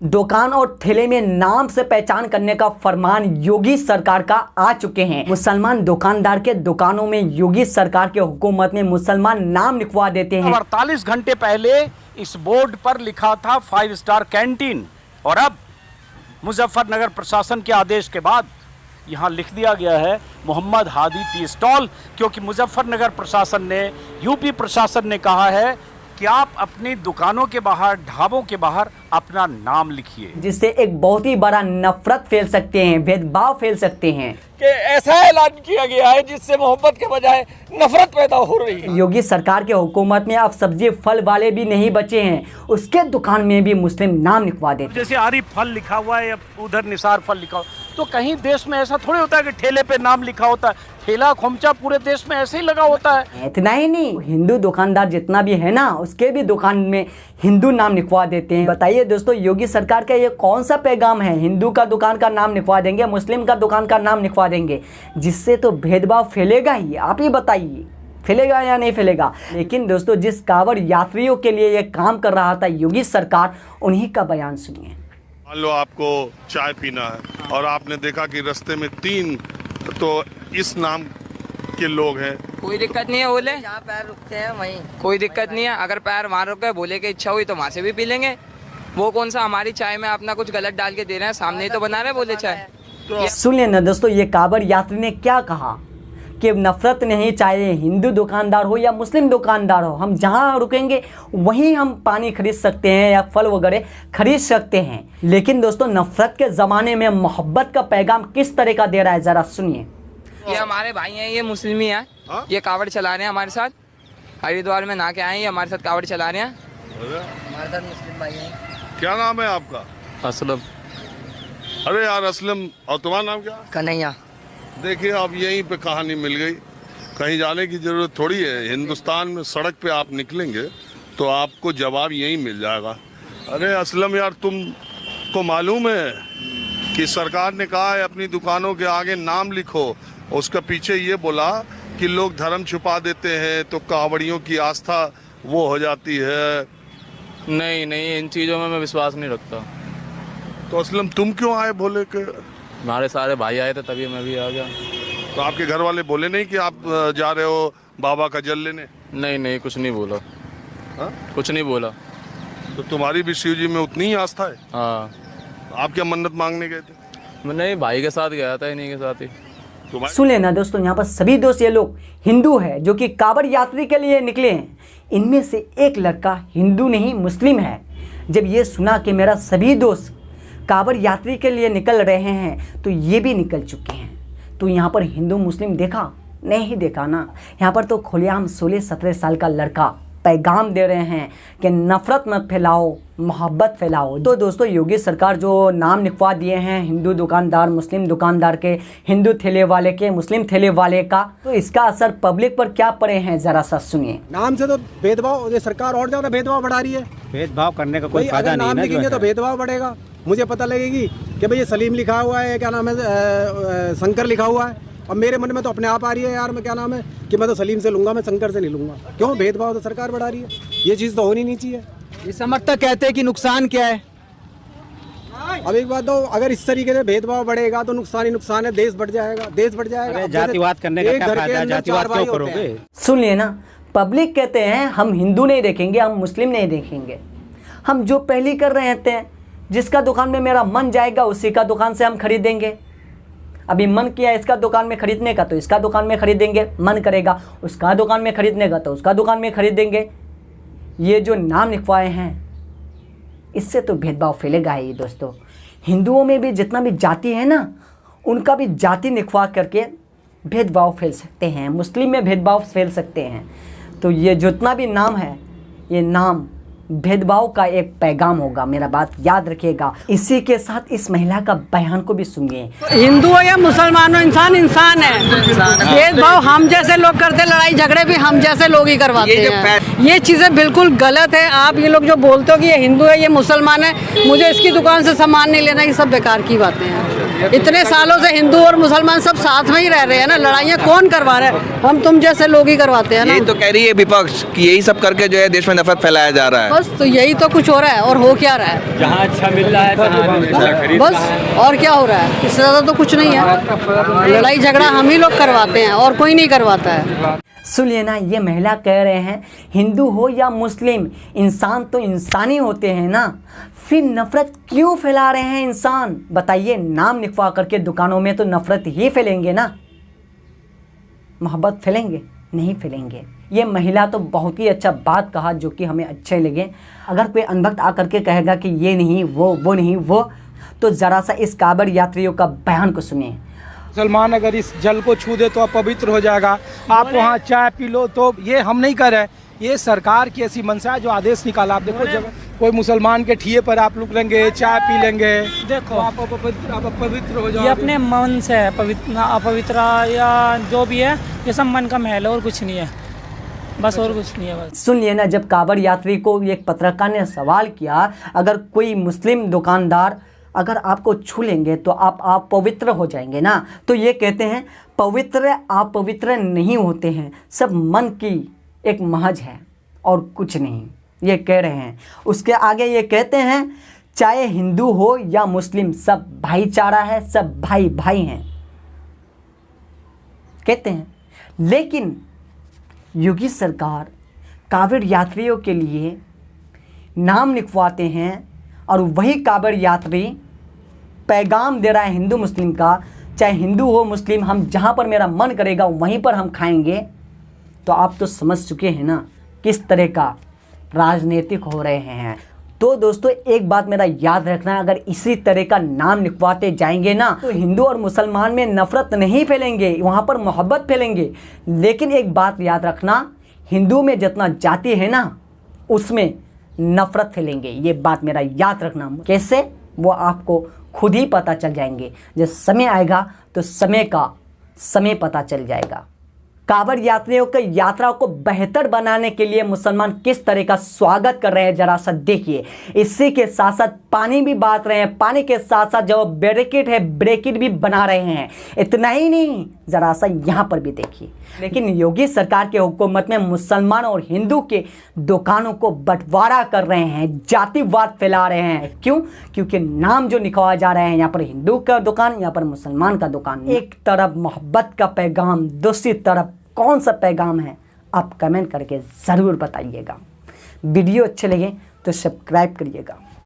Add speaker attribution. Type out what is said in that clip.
Speaker 1: दुकान और ठेले में नाम से पहचान करने का फरमान योगी सरकार का आ चुके हैं। मुसलमान दुकानदार के दुकानों में योगी सरकार के हुकूमत में मुसलमान नाम लिखवा देते हैं।
Speaker 2: 48 घंटे पहले इस बोर्ड पर लिखा था 5 स्टार कैंटीन, और अब मुजफ्फरनगर प्रशासन के आदेश के बाद यहाँ लिख दिया गया है मोहम्मद हादी टी स्टॉल, क्योंकि मुजफ्फरनगर प्रशासन ने, यूपी प्रशासन ने कहा है कि आप अपनी दुकानों के बाहर, ढाबों के बाहर अपना नाम लिखिए,
Speaker 1: जिससे एक बहुत ही बड़ा नफरत फैल सकते हैं, भेदभाव फैल सकते हैं
Speaker 3: कि ऐसा ऐलान किया गया है जिससे मोहब्बत के बजाय नफरत पैदा हो रही है।
Speaker 1: योगी सरकार के हुकूमत में अब सब्जी फल वाले भी नहीं बचे हैं, उसके दुकान में भी मुस्लिम नाम लिखवा देते।
Speaker 2: जैसे आरिफ फल लिखा हुआ है या उधर निसार फल लिखा हुआ, तो कहीं देश में ऐसा थोड़ी होता है कि ठेले पे नाम लिखा होता है। ठेला खोमचा पूरे देश में ऐसे ही लगा होता है।
Speaker 1: इतना ही नहीं, हिंदू दुकानदार जितना भी है ना, उसके भी दुकान में हिंदू नाम लिखवा देते हैं। बताइए दोस्तों, योगी सरकार का ये कौन सा पैगाम है? हिंदू का दुकान का नाम लिखवा देंगे, मुस्लिम का दुकान का नाम लिखवा देंगे, जिससे तो भेदभाव फैलेगा ही। आप ही बताइए, फैलेगा या नहीं फैलेगा? लेकिन दोस्तों, जिस कांवड़ यात्रियों के लिए ये काम कर रहा था योगी सरकार, उन्हीं का बयान सुनिए।
Speaker 4: मान लो आपको चाय पीना है और आपने देखा कि रास्ते में 3 तो इस नाम के लोग हैं,
Speaker 5: कोई दिक्कत नहीं है, बोले जहाँ पैर रुकते हैं वहीं कोई दिक्कत नहीं है। अगर पैर वहाँ रुक गए, बोले की इच्छा हुई तो वहाँ से भी पी लेंगे। वो कौन सा हमारी चाय में अपना कुछ गलत डाल के दे रहे हैं? सामने ही तो बना रहे बोले चाय।
Speaker 4: तो
Speaker 1: सुनिए ना दोस्तों, ये कांवड़ यात्री ने क्या कहा कि नफरत नहीं चाहिए, हिंदू दुकानदार हो या मुस्लिम दुकानदार हो, हम जहाँ रुकेंगे वहीं हम पानी खरीद सकते हैं या फल वगैरह खरीद सकते हैं। लेकिन दोस्तों, नफरत के ज़माने में मोहब्बत का पैगाम किस तरह का दे रहा है, ज़रा सुनिए।
Speaker 5: ये हमारे भाई हैं, ये मुस्लिम ही हैं, ये कावड़ चला रहे हैं हमारे साथ, हरिद्वार में ना के आए, ये हमारे साथ कावड़ चला रहे हैं।
Speaker 3: हमारे साथ मुस्लिम भाई हैं।
Speaker 4: क्या नाम है आपका?
Speaker 6: असलम।
Speaker 4: अरे यार असलम, और तुम्हारा नाम क्या?
Speaker 3: कन्हैया।
Speaker 4: देखिए, अब यहीं पे कहानी मिल गई, कहीं जाने की जरूरत थोड़ी है। हिंदुस्तान में सड़क पे आप निकलेंगे तो आपको जवाब यहीं मिल जाएगा। अरे असलम यार, तुमको मालूम है कि सरकार ने कहा है अपनी दुकानों के आगे नाम लिखो, उसका पीछे ये बोला कि लोग धर्म छुपा देते हैं तो कांवड़ियों की आस्था वो हो जाती है।
Speaker 6: नहीं नहीं, इन चीज़ों में मैं विश्वास नहीं रखता।
Speaker 4: तो असलम तुम क्यों आए? बोले कि
Speaker 6: हमारे सारे भाई आए थे तभी मैं भी आ गया।
Speaker 4: तो आपके घर वाले बोले नहीं कि आप जा रहे हो बाबा का जल लेने?
Speaker 6: नहीं नहीं, कुछ नहीं बोला।
Speaker 4: हाँ?
Speaker 6: कुछ नहीं बोला।
Speaker 4: तो तुम्हारी भी शिव जी में उतनी ही आस्था है?
Speaker 6: हाँ।
Speaker 4: आप क्या मन्नत मांगने गए थे?
Speaker 6: मैं नहीं, भाई के साथ गया था, इन्हीं के साथ ही।
Speaker 1: सुन लेना दोस्तों, यहाँ पर सभी दोस्त ये लोग हिंदू है जो कि कांवड़ यात्री के लिए निकले हैं। इनमें से एक लड़का हिंदू नहीं मुस्लिम है। जब ये सुना कि मेरा सभी दोस्त कांवड़ यात्री के लिए निकल रहे हैं तो ये भी निकल चुके हैं। तो यहाँ पर हिंदू मुस्लिम देखा नहीं देखा ना, यहाँ पर तो खुलेआम 16-17 साल का लड़का पैगाम दे रहे हैं कि नफरत मत फैलाओ, मोहब्बत फैलाओ। तो दोस्तों, योगी सरकार जो नाम लिखवा दिए हैं हिंदू दुकानदार, मुस्लिम दुकानदार के, हिंदू ठेले वाले के, मुस्लिम ठेले वाले का, तो इसका असर पब्लिक पर क्या पड़े हैं, जरा सा सुनिए।
Speaker 7: नाम से तो भेदभाव, ये सरकार और ज्यादा भेदभाव बढ़ा रही है।
Speaker 8: भेदभाव करने का कोई फायदा नहीं है।
Speaker 7: नाम लिखेंगे तो भेदभाव बढ़ेगा। मुझे पता लगेगी कि भाई ये सलीम लिखा हुआ है, क्या नाम है, शंकर लिखा हुआ है, और मेरे मन में तो अपने आप आ रही है यार, मैं क्या नाम है कि मैं तो सलीम से लूंगा, मैं शंकर से नहीं लूंगा। क्यों? भेदभाव तो सरकार बढ़ा रही है, ये चीज़ तो होनी नहीं चाहिए।
Speaker 8: ये समर्थक कहते हैं कि नुकसान क्या है।
Speaker 7: अब एक बात तो, अगर इस तरीके से भेदभाव बढ़ेगा तो नुकसान ही नुकसान है, देश बढ़ जाएगा, देश बढ़ जाएगा।
Speaker 8: जातिवाद करने का क्या फायदा? जातिवाद क्यों करोगे?
Speaker 1: सुन लिए ना, पब्लिक कहते हैं हम हिंदू नहीं देखेंगे, हम मुस्लिम नहीं देखेंगे, हम जो पहले कर रहे हैं, जिसका दुकान में मेरा मन जाएगा उसी का दुकान से हम खरीदेंगे। अभी मन किया इसका दुकान में खरीदने का तो इसका दुकान में खरीदेंगे, मन करेगा उसका दुकान में खरीदने का तो उसका दुकान में खरीदेंगे। ये जो नाम लिखवाए हैं, इससे तो भेदभाव फैलेगा ही दोस्तों। हिंदुओं में भी जितना भी जाति है ना, उनका भी जाति लिखवा करके भेदभाव फैल सकते हैं, मुस्लिम में भेदभाव फैल सकते हैं। तो ये जितना भी नाम है, ये नाम भेदभाव का एक पैगाम होगा, मेरा बात याद रखिएगा। इसी के साथ इस महिला का बयान को भी सुनिए।
Speaker 9: हिंदू हो या मुसलमान हो, इंसान इंसान है। भेदभाव हम जैसे लोग करते, लड़ाई झगड़े भी हम जैसे लोग ही करवाते हैं। ये चीजें बिल्कुल गलत है। आप ये लोग जो बोलते हो कि ये हिंदू है, ये मुसलमान है, मुझे इसकी दुकान से सामान नहीं लेना, ये सब बेकार की बातें हैं। इतने सालों से हिंदू और मुसलमान सब साथ में ही रह रहे हैं ना, लड़ाइयाँ कौन करवा रहे हैं? हम तुम जैसे लोग ही करवाते हैं ना।
Speaker 3: यही तो कह रही है विपक्ष कि यही सब करके जो है देश में नफरत फैलाया जा रहा है।
Speaker 9: बस तो यही तो कुछ हो रहा है। और हो क्या रहा है?
Speaker 8: जहाँ अच्छा मिल रहा है तहाँ
Speaker 9: बस और क्या हो रहा है? इससे ज़्यादा तो कुछ नहीं है। लड़ाई झगड़ा हम ही लोग करवाते हैं और कोई नहीं करवाता है।
Speaker 1: सुनिए ना, ये महिला कह रहे हैं हिंदू हो या मुस्लिम, इंसान तो इंसान ही होते हैं ना, फिर नफ़रत क्यों फैला रहे हैं इंसान? बताइए, नाम लिखवा करके दुकानों में तो नफ़रत ही फैलेंगे ना, मोहब्बत फैलेंगे? नहीं फैलेंगे। ये महिला तो बहुत ही अच्छा बात कहा जो कि हमें अच्छे लगे। अगर कोई अनभक्त आकर के कहेगा कि ये नहीं वो नहीं वो, तो ज़रा सा इस कांवड़ यात्रियों का बयान को सुनिए।
Speaker 10: मुसलमान अगर इस जल को छू दे तो अपवित्र हो जाएगा, आप वहाँ चाय पी लो, तो ये हम नहीं कर रहे। ये सरकार की ऐसी मंशा है जो आदेश निकाला। आप देखो, जब कोई मुसलमान के ठिए पर आप लोग लेंगे, चाय पी लेंगे, देखो आप अपवित्र हो जाओगे।
Speaker 11: ये अपने मन से है, अपवित्र या जो भी है, ये सब मन का महल है और कुछ नहीं है, बस और कुछ नहीं है बस।
Speaker 1: सुन लिया ना, जब कांवड़ यात्री को एक पत्रकार ने सवाल किया, अगर कोई मुस्लिम दुकानदार अगर आपको छू लेंगे तो आप पवित्र हो जाएंगे ना, तो ये कहते हैं पवित्र आप पवित्र नहीं होते हैं, सब मन की एक महज है और कुछ नहीं, ये कह रहे हैं। उसके आगे ये कहते हैं चाहे हिंदू हो या मुस्लिम, सब भाईचारा है, सब भाई भाई हैं कहते हैं। लेकिन योगी सरकार कांवड़ यात्रियों के लिए नाम लिखवाते हैं और वही कांवड़ यात्री पैगाम दे रहा है हिंदू मुस्लिम का, चाहे हिंदू हो मुस्लिम, हम जहाँ पर मेरा मन करेगा वहीं पर हम खाएंगे। तो आप तो समझ चुके हैं ना किस तरह का राजनीतिक हो रहे हैं। तो दोस्तों, एक बात मेरा याद रखना, अगर इसी तरह का नाम लिखवाते जाएंगे ना, तो हिंदू और मुसलमान में नफ़रत नहीं फैलेंगे, वहाँ पर मोहब्बत फैलेंगे। लेकिन एक बात याद रखना, हिंदू में जितना जाति है ना, उसमें नफ़रत फैलेंगे। ये बात मेरा याद रखना। कैसे, वो आपको खुद ही पता चल जाएंगे। जब समय आएगा तो समय पता चल जाएगा। कांवड़ यात्रियों की यात्रा को बेहतर बनाने के लिए मुसलमान किस तरह का स्वागत कर रहे हैं, जरा सा देखिए। इसी के साथ साथ पानी भी बांट रहे हैं, पानी के साथ साथ जो बैरिकेड है ब्रेकेट भी बना रहे हैं। इतना ही नहीं, जरा सा यहाँ पर भी देखिए। लेकिन योगी सरकार के हुकूमत में मुसलमान और हिंदू के दुकानों को बंटवारा कर रहे हैं, जातिवाद फैला रहे हैं। क्यों? क्योंकि नाम जो लिखवाया जा रहे हैं, यहाँ पर हिंदू का दुकान, यहाँ पर मुसलमान का दुकान। एक तरफ मोहब्बत का पैगाम, दूसरी तरफ कौन सा पैगाम है, आप कमेंट करके ज़रूर बताइएगा। वीडियो अच्छे लगे तो सब्सक्राइब करिएगा।